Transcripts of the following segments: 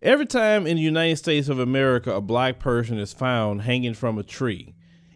Every time in the United States of America a black person is found hanging from a tree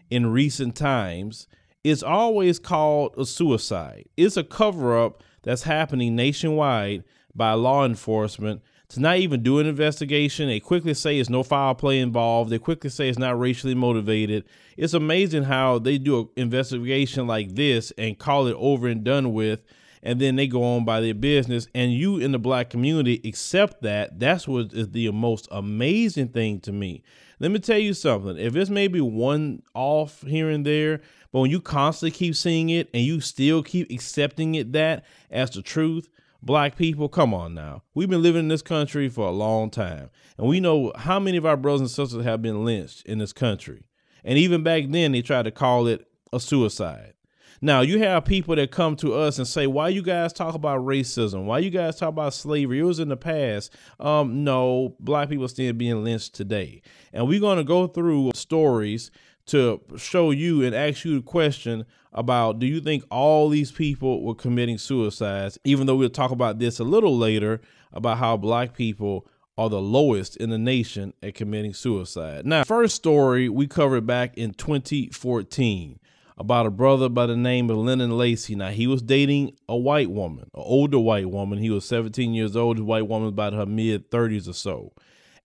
in recent times, it's always called a suicide. It's a cover-up that's happening nationwide by law enforcement to not even do an investigation. They quickly say it's no foul play involved. They quickly say it's not racially motivated. It's amazing how they do an investigation like this and call it over and done with, and then they go on by their business, and you in the black community accept that. That's what is the most amazing thing to me. Let me tell you something. If it's maybe one off here and there, but when you constantly keep seeing it and you still keep accepting it that as the truth, black people, come on now. We've been living in this country for a long time, and we know how many of our brothers and sisters have been lynched in this country. And even back then, they tried to call it a suicide. Now, you have people that come to us and say, why you guys talk about racism? Why you guys talk about slavery? It was in the past. No, black people still being lynched today. And we're going to go through stories to show you and ask you the question about, do you think all these people were committing suicides? Even though we'll talk about this a little later about how black people are the lowest in the nation at committing suicide. Now, first story we covered back in 2014. About a brother by the name of Lennon Lacy. Now, he was dating a white woman, an older white woman. He was 17 years old. The white woman was about her mid-30s or so.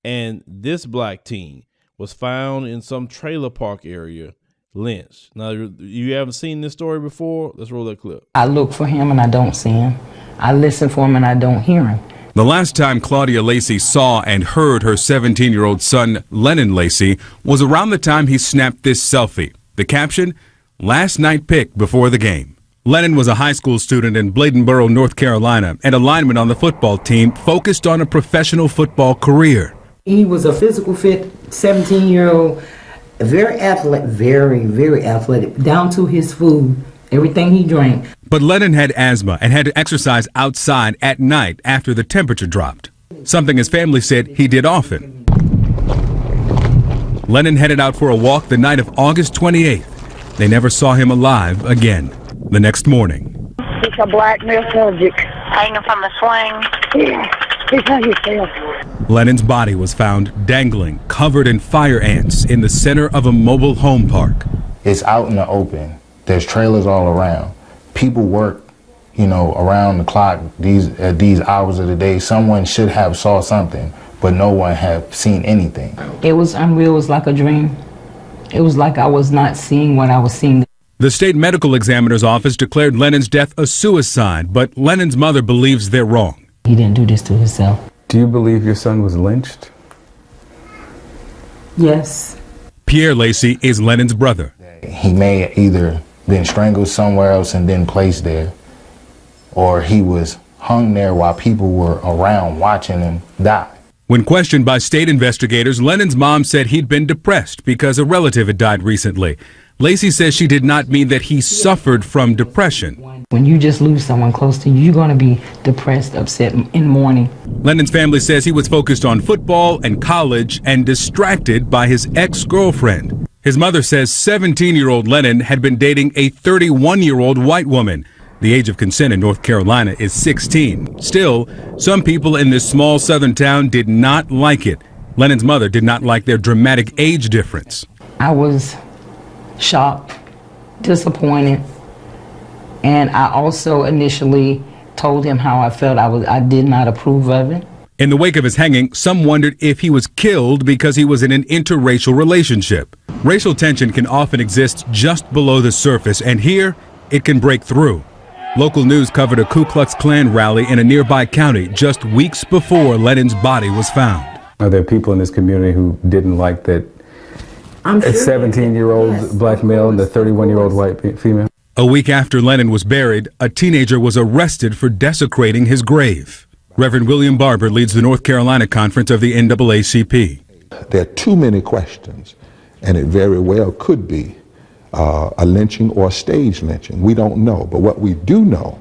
And this black teen was found in some trailer park area, lynched. Now, you haven't seen this story before? Let's roll that clip. I look for him and I don't see him. I listen for him and I don't hear him. The last time Claudia Lacy saw and heard her 17-year-old son, Lennon Lacy, was around the time he snapped this selfie. The caption, "Last night pick before the game." Lennon was a high school student in Bladenboro, North Carolina, and a lineman on the football team focused on a professional football career. He was a physical fit 17-year-old, very athletic, very athletic, down to his food, everything he drank. But Lennon had asthma and had to exercise outside at night after the temperature dropped, something his family said he did often. Lennon headed out for a walk the night of August 28th. They never saw him alive again. The next morning. It's a blackmail subject. Hanging from the swing. Yeah, he's hung himself. Lennon's body was found dangling, covered in fire ants in the center of a mobile home park. It's out in the open. There's trailers all around. People work, around the clock at these hours of the day. Someone should have saw something, but no one have seen anything. It was unreal. It was like a dream. It was like I was not seeing what I was seeing. The state medical examiner's office declared Lennon's death a suicide, but Lennon's mother believes they're wrong. He didn't do this to himself. Do you believe your son was lynched? Yes. Pierre Lacy is Lennon's brother. He may either been strangled somewhere else and then placed there, or he was hung there while people were around watching him die. When questioned by state investigators, Lennon's mom said he'd been depressed because a relative had died recently. Lacy says she did not mean that he suffered from depression. When you just lose someone close to you, you're going to be depressed, upset, in mourning. Lennon's family says he was focused on football and college and distracted by his ex-girlfriend. His mother says 17-year-old Lennon had been dating a 31-year-old white woman. The age of consent in North Carolina is 16. Still, some people in this small southern town did not like it. Lennon's mother did not like their dramatic age difference. I was shocked, disappointed, and I also initially told him how I felt. I did not approve of it. In the wake of his hanging, some wondered if he was killed because he was in an interracial relationship. Racial tension can often exist just below the surface, and here it can break through. Local news covered a Ku Klux Klan rally in a nearby county just weeks before Lennon's body was found. Are there people in this community who didn't like that a 17-year-old black male and a 31-year-old white female? A week after Lennon was buried, a teenager was arrested for desecrating his grave. Reverend William Barber leads the North Carolina conference of the NAACP. There are too many questions, and it very well could be a lynching or a staged lynching. We don't know, but what we do know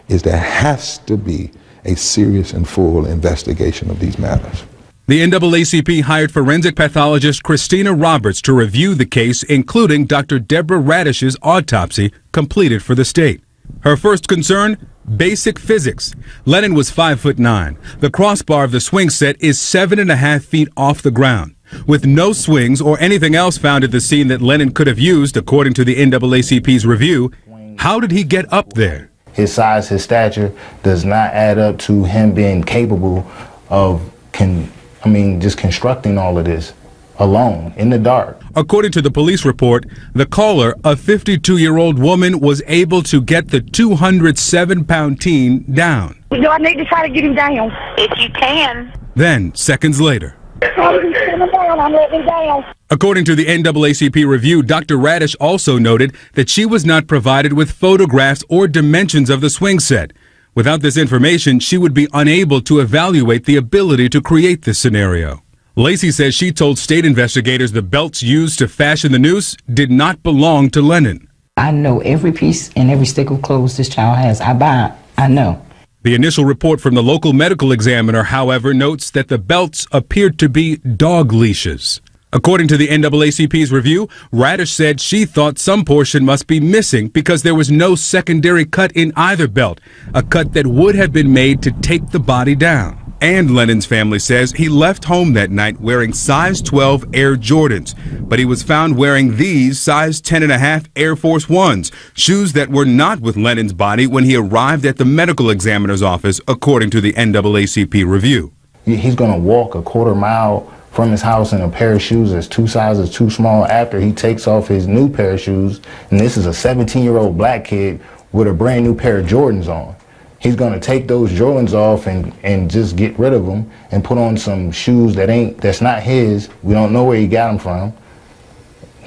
is there has to be a serious and full investigation of these matters. The NAACP hired forensic pathologist Christina Roberts to review the case, including Dr. Deborah Radish's autopsy completed for the state. Her first concern? Basic physics. Lennon was 5'9". The crossbar of the swing set is 7.5 feet off the ground. With no swings or anything else found at the scene that Lennon could have used, according to the NAACP's review, how did he get up there? His size, his stature does not add up to him being capable of, just constructing all of this alone in the dark. According to the police report, the caller, a 52-year-old woman, was able to get the 207-pound teen down. Do I need to try to get him down? If you can. Then, seconds later, I'm letting him down. according to the NAACP review, Dr. Radish also noted that she was not provided with photographs or dimensions of the swing set. Without this information, she would be unable to evaluate the ability to create this scenario. Lacey says she told state investigators the belts used to fashion the noose did not belong to Lennon. I know every piece and every stick of clothes this child has. I buy it. I know. The initial report from the local medical examiner, however, notes that the belts appeared to be dog leashes. According to the NAACP's review, Radish said she thought some portion must be missing because there was no secondary cut in either belt, a cut that would have been made to take the body down. And Lennon's family says he left home that night wearing size 12 Air Jordans, but he was found wearing these size 10.5 Air Force Ones, shoes that were not with Lennon's body when he arrived at the medical examiner's office, according to the NAACP review. He's going to walk a quarter mile from his house in a pair of shoes that's 2 sizes too small after he takes off his new pair of shoes, and this is a 17-year-old black kid with a brand new pair of Jordans on. He's going to take those Jordans off and just get rid of them and put on some shoes that's not his. We don't know where he got them from.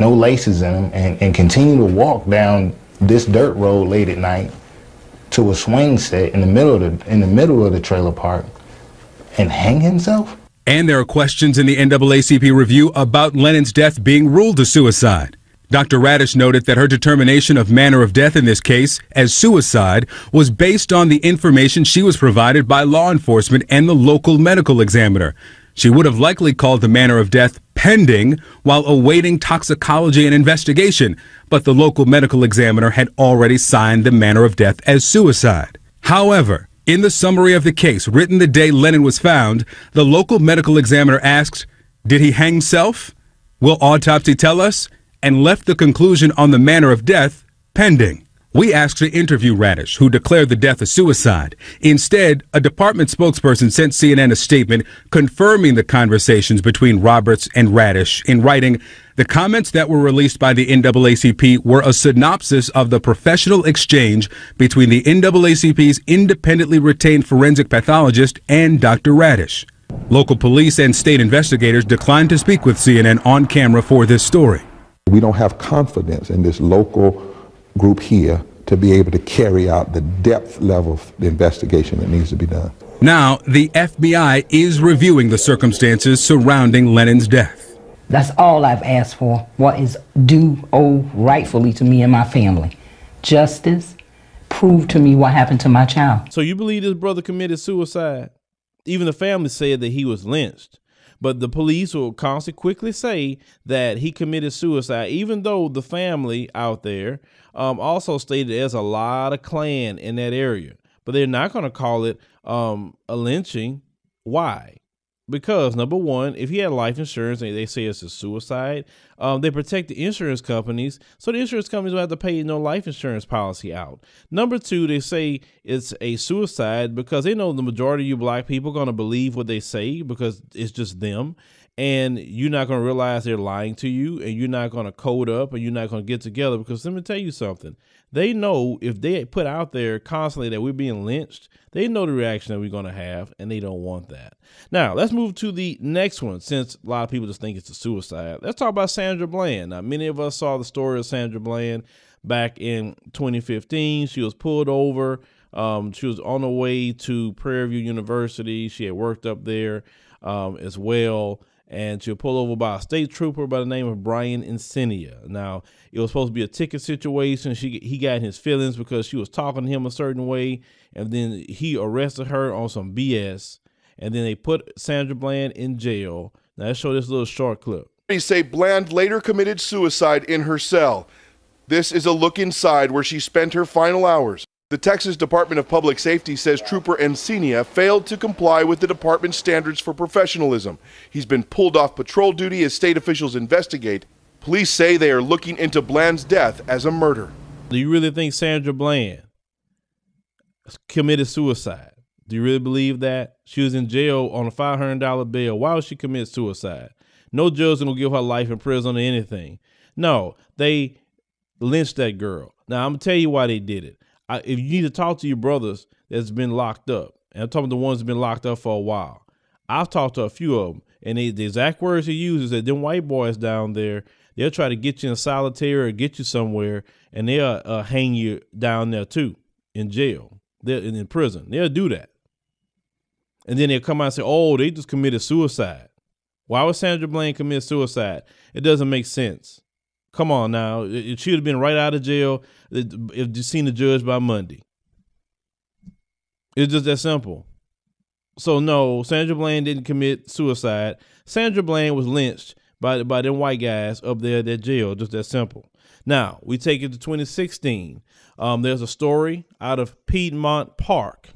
No laces in them, and continue to walk down this dirt road late at night to a swing set in the middle of the trailer park and hang himself. And there are questions in the NAACP review about Lennon's death being ruled a suicide. Dr. Radish noted that her determination of manner of death in this case as suicide was based on the information she was provided by law enforcement and the local medical examiner. She would have likely called the manner of death pending while awaiting toxicology and investigation, but the local medical examiner had already signed the manner of death as suicide. However, in the summary of the case written the day Lennon was found, the local medical examiner asked, "Did he hang himself? Will autopsy tell us?" and left the conclusion on the manner of death pending. We asked to interview Radish, who declared the death a suicide. Instead, a department spokesperson sent CNN a statement confirming the conversations between Roberts and Radish in writing, "The comments that were released by the NAACP were a synopsis of the professional exchange between the NAACP's independently retained forensic pathologist and Dr. Radish." Local police and state investigators declined to speak with CNN on camera for this story. We don't have confidence in this local group here to be able to carry out the depth level of the investigation that needs to be done. Now, the FBI is reviewing the circumstances surrounding Lennon's death. That's all I've asked for. What is due, rightfully to me and my family. Justice. Prove to me what happened to my child. So you believe this brother committed suicide? Even the family said that he was lynched. But the police will constantly quickly say that he committed suicide, even though the family out there also stated there's a lot of Klan in that area. But they're not going to call it a lynching. Why? Because, number one, if he had life insurance and they say it's a suicide, they protect the insurance companies, so the insurance companies don't have to pay no life insurance policy out. Number two, they say it's a suicide because they know the majority of you black people are going to believe what they say because it's just them, and you're not going to realize they're lying to you, and you're not going to code up, and you're not going to get together because let me tell you something. They know if they put out there constantly that we're being lynched, they know the reaction that we're going to have, and they don't want that. Now, let's move to the next one, since a lot of people just think it's a suicide. Let's talk about Sandra Bland. Now, many of us saw the story of Sandra Bland back in 2015. She was pulled over. She was on her way to Prairie View University. She had worked up there as well. And she was pulled over by a state trooper by the name of Brian Encinia. Now, it was supposed to be a ticket situation. He got in his feelings because she was talking to him a certain way, and then he arrested her on some BS, and then they put Sandra Bland in jail. Now, let's show this little short clip. They say Bland later committed suicide in her cell. This is a look inside where she spent her final hours. The Texas Department of Public Safety says Trooper Encina failed to comply with the department's standards for professionalism. He's been pulled off patrol duty as state officials investigate. Police say they are looking into Bland's death as a murder. Do you really think Sandra Bland committed suicide? Do you really believe that? She was in jail on a $500 bail. Why would she commit suicide? No judge is going to give her life in prison or anything. No, they lynched that girl. Now, I'm going to tell you why they did it. If you need to talk to your brothers that's been locked up, and I'm talking about the ones that have been locked up for a while, I've talked to a few of them, and the exact words he uses is that them white boys down there, they'll try to get you in solitary or get you somewhere, and they'll hang you down there too, in jail, they're in prison. They'll do that. And then they'll come out and say, oh, they just committed suicide. Why would Sandra Bland commit suicide? It doesn't make sense. Come on now. It should have been right out of jail if you seen the judge by Monday. It's just that simple. So no, Sandra Bland didn't commit suicide. Sandra Bland was lynched by them white guys up there at that jail. Just that simple. Now, we take it to 2016. There's a story out of Piedmont Park.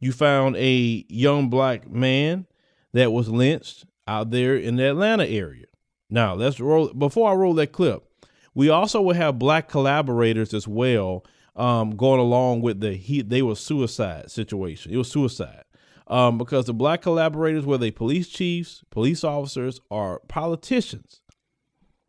You found a young black man that was lynched out there in the Atlanta area. Now, let's roll. Before I roll that clip, we also will have black collaborators as well going along with they were suicide situation. It was suicide because the black collaborators, whether they police chiefs, police officers, or politicians,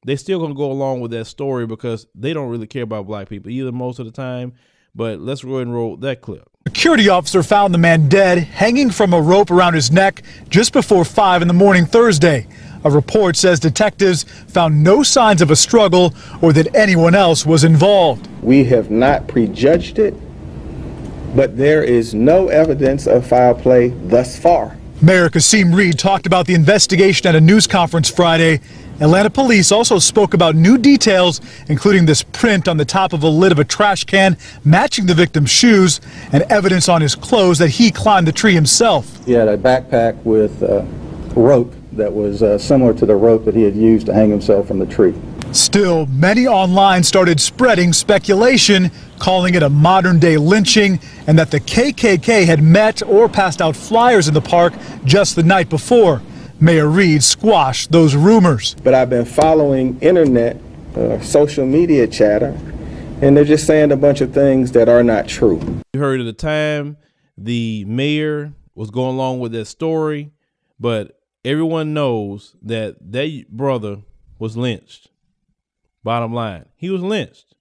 they still going to go along with that story because they don't really care about black people either most of the time. But let's go ahead and roll that clip. A security officer found the man dead, hanging from a rope around his neck just before 5 in the morning Thursday. A report says detectives found no signs of a struggle or that anyone else was involved. We have not prejudged it, but there is no evidence of foul play thus far. Mayor Kasim Reed talked about the investigation at a news conference Friday. Atlanta police also spoke about new details, including this print on the top of a lid of a trash can matching the victim's shoes and evidence on his clothes that he climbed the tree himself. He had a backpack with a rope that was similar to the rope that he had used to hang himself from the tree. Still, many online started spreading speculation, calling it a modern-day lynching, and that the KKK had met or passed out flyers in the park just the night before. Mayor Reed squashed those rumors. But I've been following internet, social media chatter, and they're just saying a bunch of things that are not true. You heard at the time the mayor was going along with that story, but everyone knows that that brother was lynched. Bottom line, he was lynched.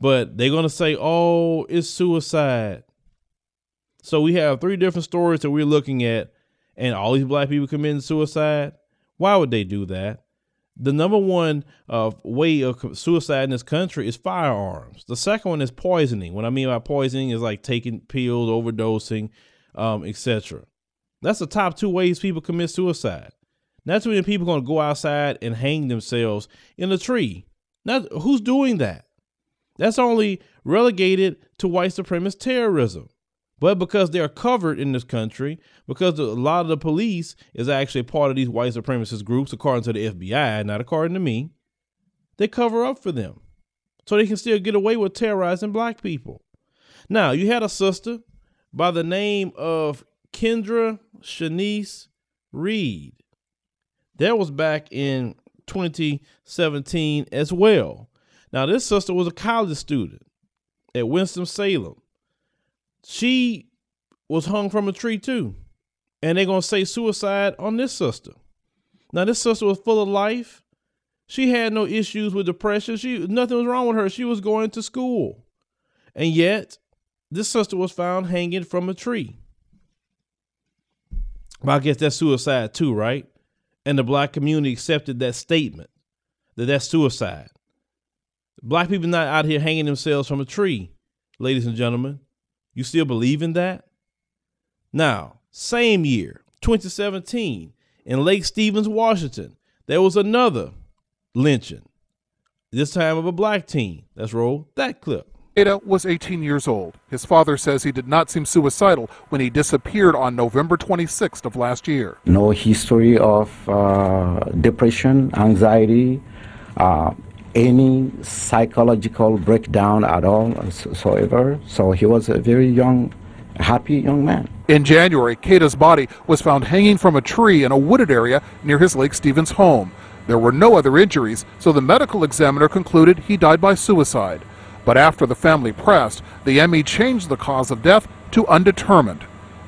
But they're going to say, oh, it's suicide. So we have 3 different stories that we're looking at, and all these black people committing suicide. Why would they do that? The number one way of suicide in this country is firearms. The second one is poisoning. What I mean by poisoning is like taking pills, overdosing, etc. That's the top 2 ways people commit suicide. That's when people are going to go outside and hang themselves in a tree. Now, who's doing that? That's only relegated to white supremacist terrorism. But because they're covered in this country, because a lot of the police is actually part of these white supremacist groups, according to the FBI, not according to me, they cover up for them so they can still get away with terrorizing black people. Now, you had a sister by the name of Kendra Shanice Reed. That was back in 2017 as well. Now, this sister was a college student at Winston-Salem. She was hung from a tree too. And they're going to say suicide on this sister. Now, this sister was full of life. She had no issues with depression. Nothing was wrong with her. She was going to school. And yet, this sister was found hanging from a tree. Well, I guess that's suicide too, right? And the black community accepted that statement, that that's suicide. Black people not out here hanging themselves from a tree, ladies and gentlemen. You still believe in that? Now, same year, 2017, in Lake Stevens, Washington, there was another lynching, this time of a black teen. Let's roll that clip. Ada was 18 years old. His father says he did not seem suicidal when he disappeared on November 26th of last year. No history of depression, anxiety, any psychological breakdown at all whatsoever. So he was a very young, happy young man. In January, Keita's body was found hanging from a tree in a wooded area near his Lake Stevens home. There were no other injuries, so the medical examiner concluded he died by suicide. But after the family pressed, the ME changed the cause of death to undetermined.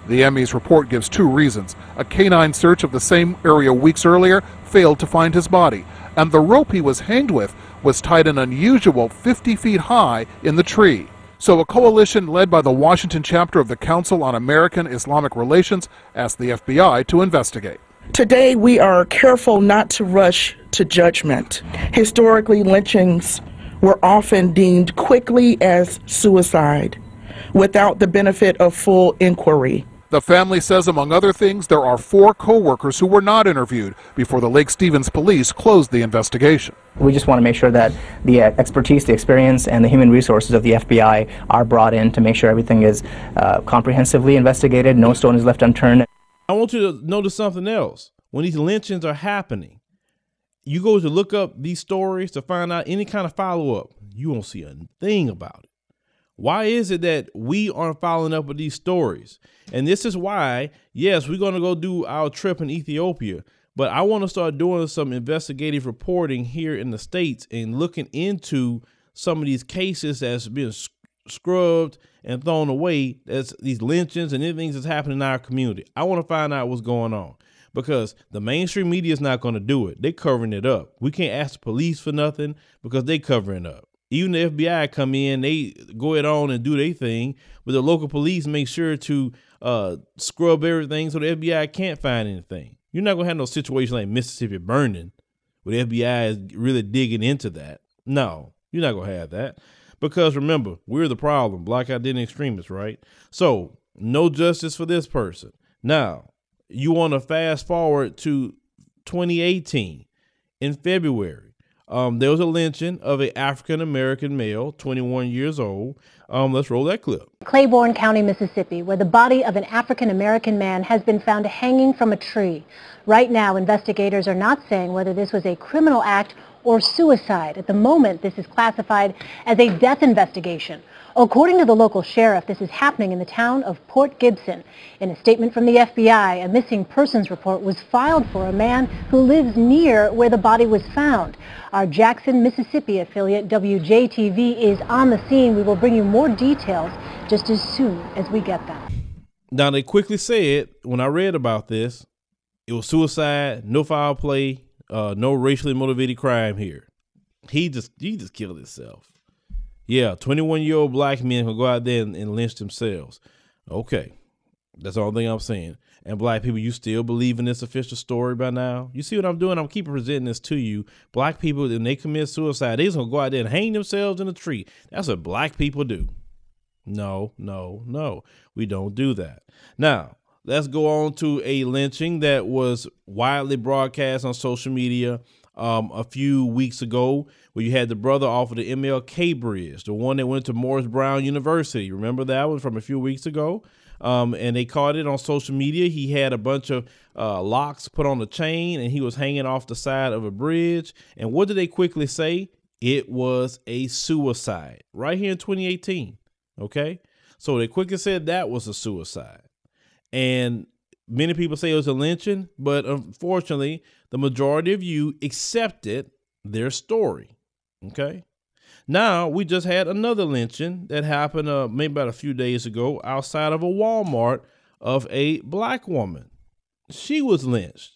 The ME's report gives two reasons. A canine search of the same area weeks earlier failed to find his body, and the rope he was hanged with was tied an unusual 50 feet high in the tree. So a coalition led by the Washington chapter of the Council on American Islamic Relations asked the FBI to investigate. Today we are careful not to rush to judgment. Historically, lynchings were often deemed quickly as suicide without the benefit of full inquiry. The family says, among other things, there are 4 co-workers who were not interviewed before the Lake Stevens police closed the investigation. We just want to make sure that the expertise, the experience, and the human resources of the FBI are brought in to make sure everything is comprehensively investigated, no stone is left unturned. I want you to notice something else. When these lynchings are happening, you go to look up these stories to find out any kind of follow-up. You won't see a thing about it. Why is it that we aren't following up with these stories? And this is why, yes, we're going to go do our trip in Ethiopia, but I want to start doing some investigative reporting here in the States and looking into some of these cases that's been scrubbed and thrown away. That's these lynchings and anything that's happening in our community. I want to find out what's going on because the mainstream media is not going to do it. They're covering it up. We can't ask the police for nothing because they're covering it up. Even the FBI come in, they go it on and do their thing, but the local police make sure to scrub everything so the FBI can't find anything. You're not going to have no situation like Mississippi burning where the FBI is really digging into that. No, you're not going to have that because remember, we're the problem, black identity extremists, right? So no justice for this person. Now, you want to fast forward to 2018 in February. There was a lynching of an African-American male, 21 years old. Let's roll that clip. Claiborne County, Mississippi, where the body of an African-American man has been found hanging from a tree. Right now, investigators are not saying whether this was a criminal act or suicide. At the moment, this is classified as a death investigation. According to the local sheriff, this is happening in the town of Port Gibson. In a statement from the FBI, a missing persons report was filed for a man who lives near where the body was found. Our Jackson, Mississippi affiliate WJTV is on the scene. We will bring you more details just as soon as we get them. Now, they quickly said, when I read about this, it was suicide, no foul play, no racially motivated crime here. He just killed himself. Yeah, 21-year-old black men can go out there and lynch themselves. Okay, that's the only thing I'm saying. And black people, you still believe in this official story by now? You see what I'm doing? I'm keeping presenting this to you. Black people, when they commit suicide, they're just going to go out there and hang themselves in a tree. That's what black people do. No, no, no. We don't do that. Now, let's go on to a lynching that was widely broadcast on social media a few weeks ago, where you had the brother off of the MLK Bridge, the one that went to Morris Brown University. Remember that one from a few weeks ago? And they caught it on social media. He had a bunch of locks put on the chain, and he was hanging off the side of a bridge. And what did they quickly say? It was a suicide right here in 2018. Okay, so they quickly said that was a suicide. And many people say it was a lynching, but unfortunately, the majority of you accepted their story. Okay. Now, we just had another lynching that happened maybe about a few days ago outside of a Walmart of a black woman. She was lynched.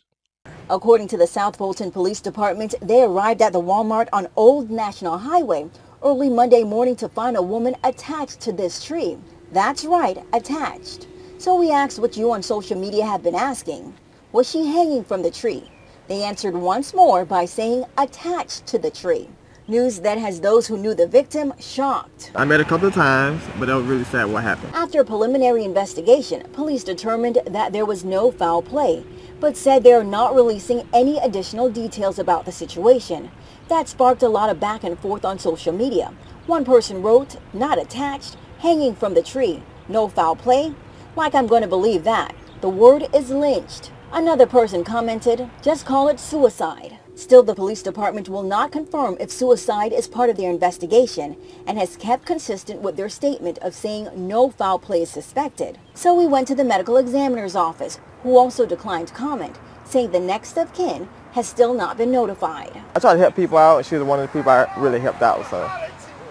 According to the South Fulton Police Department, they arrived at the Walmart on Old National Highway early Monday morning to find a woman attached to this tree. That's right, attached. So we asked what you on social media have been asking. Was she hanging from the tree? They answered once more by saying attached to the tree. News that has those who knew the victim shocked. I met a couple of times, but it was really sad what happened. After a preliminary investigation, police determined that there was no foul play, but said they are not releasing any additional details about the situation. That sparked a lot of back and forth on social media. One person wrote, "Not attached, hanging from the tree, no foul play. Like I'm going to believe that. The word is lynched." Another person commented, "Just call it suicide." Still, the police department will not confirm if suicide is part of their investigation and has kept consistent with their statement of saying no foul play is suspected. So we went to the medical examiner's office, who also declined comment, saying the next of kin has still not been notified. I try to help people out. She's one of the people I really helped out, so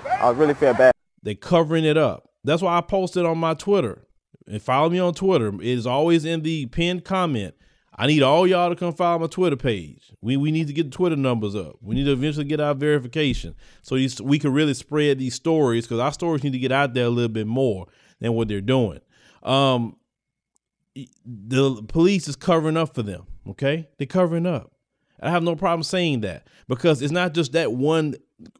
I really feel bad. They're covering it up. That's why I posted on my Twitter. And follow me on Twitter. It is always in the pinned comment. I need all y'all to come follow my Twitter page. We need to get the Twitter numbers up. We need to eventually get our verification so we can really spread these stories, because our stories need to get out there a little bit more than what they're doing. The police is covering up for them, okay? They're covering up. I have no problem saying that, because it's not just that one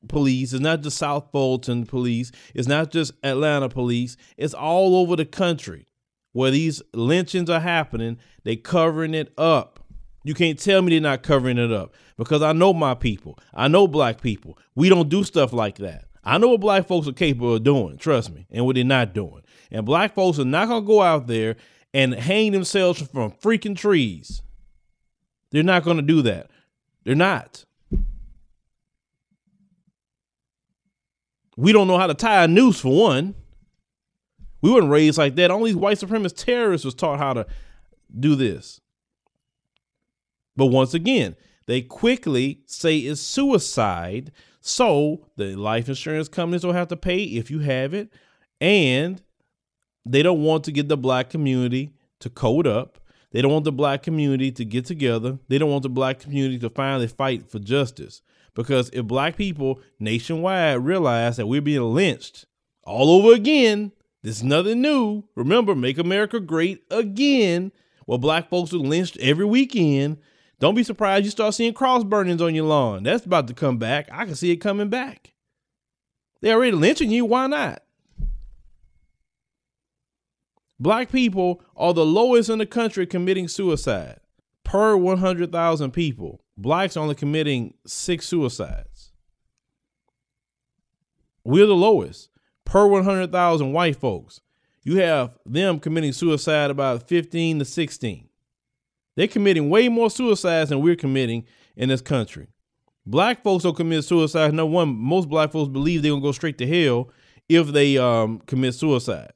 police. It's not just South Fulton police. It's not just Atlanta police. It's all over the country where these lynchings are happening. They covering it up. You can't tell me they're not covering it up, because I know my people. I know black people. We don't do stuff like that. I know what black folks are capable of doing, trust me, and what they're not doing. And black folks are not going to go out there and hang themselves from freaking trees. They're not going to do that. They're not. We don't know how to tie a noose, for one. We weren't raised like that. Only white supremacist terrorists was taught how to do this. But once again, they quickly say it's suicide, so the life insurance companies don't have to pay if you have it, and they don't want to get the black community to code up. They don't want the black community to get together. They don't want the black community to finally fight for justice. Because if black people nationwide realize that we're being lynched all over again, this is nothing new. Remember, Make America Great Again, where black folks are lynched every weekend. Don't be surprised you start seeing cross burnings on your lawn. That's about to come back. I can see it coming back. They're already lynching you. Why not? Black people are the lowest in the country committing suicide. Per 100,000 people, blacks are only committing 6 suicides. We're the lowest. Per 100,000 white folks, you have them committing suicide about 15 to 16. They're committing way more suicides than we're committing in this country. Black folks don't commit suicide. No one, most black folks believe they're going to go straight to hell if they commit suicide.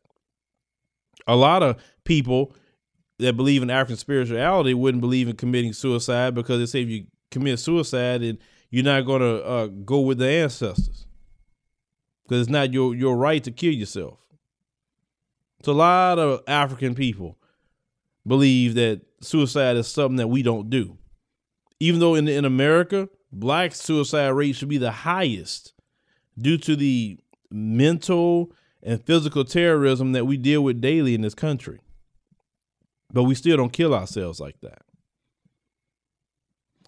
A lot of people that believe in African spirituality wouldn't believe in committing suicide, because they say if you commit suicide, and you're not going to go with the ancestors, because it's not your right to kill yourself. So a lot of African people believe that suicide is something that we don't do. Even though in America, black suicide rate should be the highest due to the mental and physical terrorism that we deal with daily in this country. But we still don't kill ourselves like that.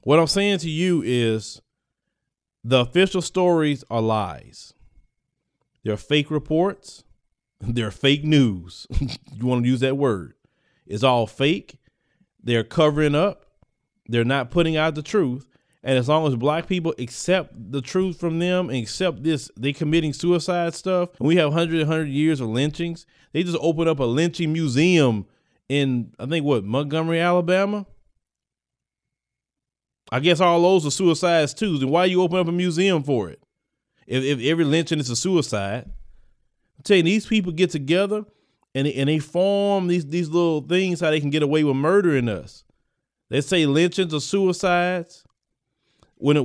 What I'm saying to you is the official stories are lies. They're fake reports. They're fake news. You want to use that word. It's all fake. They're covering up. They're not putting out the truth. And as long as black people accept the truth from them and accept this, they committing suicide stuff. And we have 100 years of lynchings. They just opened up a lynching museum in, I think, Montgomery, Alabama. I guess all those are suicides too. Then why you open up a museum for it? If every lynching is a suicide. I'm telling you, these people get together and they form these little things how they can get away with murdering us. They say lynchings are suicides. When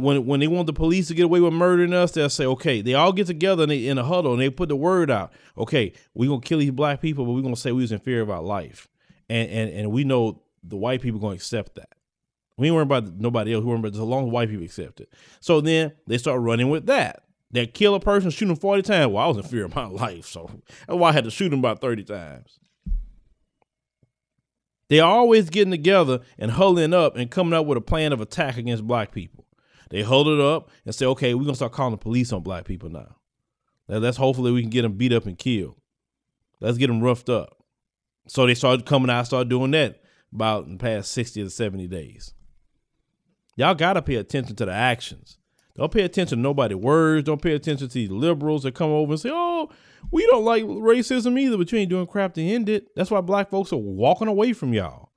they want the police to get away with murdering us, they'll say, okay, they all get together in a huddle and they put the word out. Okay, we're going to kill these black people, but we're going to say we was in fear of our life. And we know the white people going to accept that. We ain't worrying about nobody else. We're worrying about just as long as white people accept it. So then they start running with that. They kill a person, shoot him 40 times. Well, I was in fear of my life, so that's why I had to shoot him about 30 times. They're always getting together and huddling up and coming up with a plan of attack against black people. They huddled up and say, okay, we're going to start calling the police on black people now. That's hopefully we can get them beat up and killed. Let's get them roughed up. So they started coming out, started doing that about in the past 60 to 70 days. Y'all got to pay attention to the actions. Don't pay attention to nobody's words. Don't pay attention to these liberals that come over and say, oh, we don't like racism either, but you ain't doing crap to end it. That's why black folks are walking away from y'all.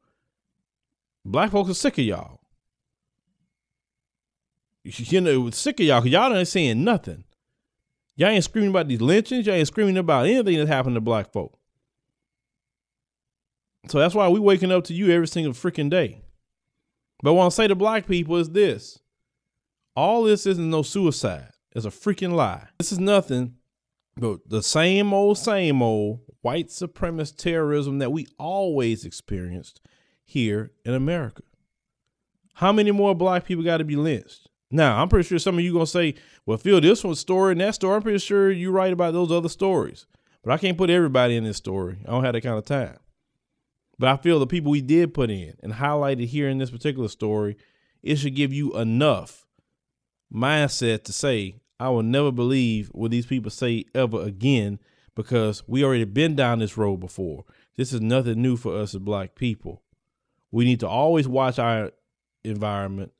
Black folks are sick of y'all. You know, sick of y'all because y'all ain't saying nothing. Y'all ain't screaming about these lynchings. Y'all ain't screaming about anything that's happened to black folk. So that's why we waking up to you every single freaking day. But what I want to say to black people is this. All this isn't no suicide. It's a freaking lie. This is nothing but the same old white supremacist terrorism that we always experienced here in America. How many more black people got to be lynched? Now, I'm pretty sure some of you going to say, well, Phil, this one's story and that story. I'm pretty sure you're right about those other stories. But I can't put everybody in this story. I don't have that kind of time. But I feel the people we did put in and highlighted here in this particular story, it should give you enough mindset to say, I will never believe what these people say ever again, because we already been down this road before. This is nothing new for us as black people. We need to always watch our environment.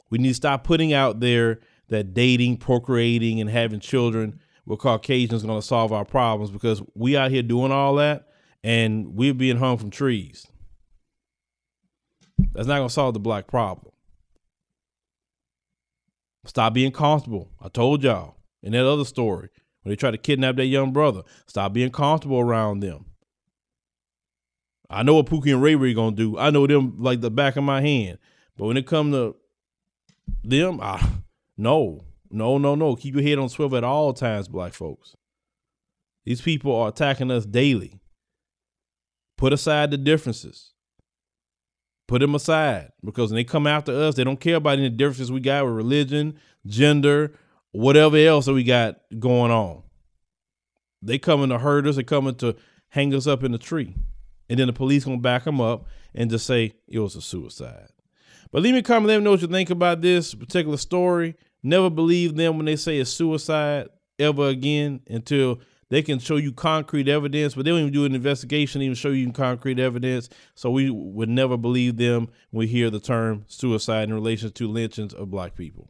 We need to stop putting out there that dating, procreating, and having children with Caucasians is going to solve our problems, because we out here doing all that and we're being hung from trees. That's not going to solve the black problem. Stop being comfortable. I told y'all in that other story when they tried to kidnap that young brother. Stop being comfortable around them. I know what Pookie and Ray Ray going to do. I know them like the back of my hand. But when it comes to them, no. Keep your head on swivel at all times, black folks. These people are attacking us daily. Put aside the differences. Put them aside, because when they come after us, they don't care about any differences we got with religion, gender, whatever else that we got going on. They coming to hurt us. They coming to hang us up in the tree. And then the police gonna back them up and just say it was a suicide. But leave me a comment, let me know what you think about this particular story. Never believe them when they say it's suicide ever again until they can show you concrete evidence, but they don't even do an investigation, even show you concrete evidence. So we would never believe them when we hear the term suicide in relation to lynchings of black people.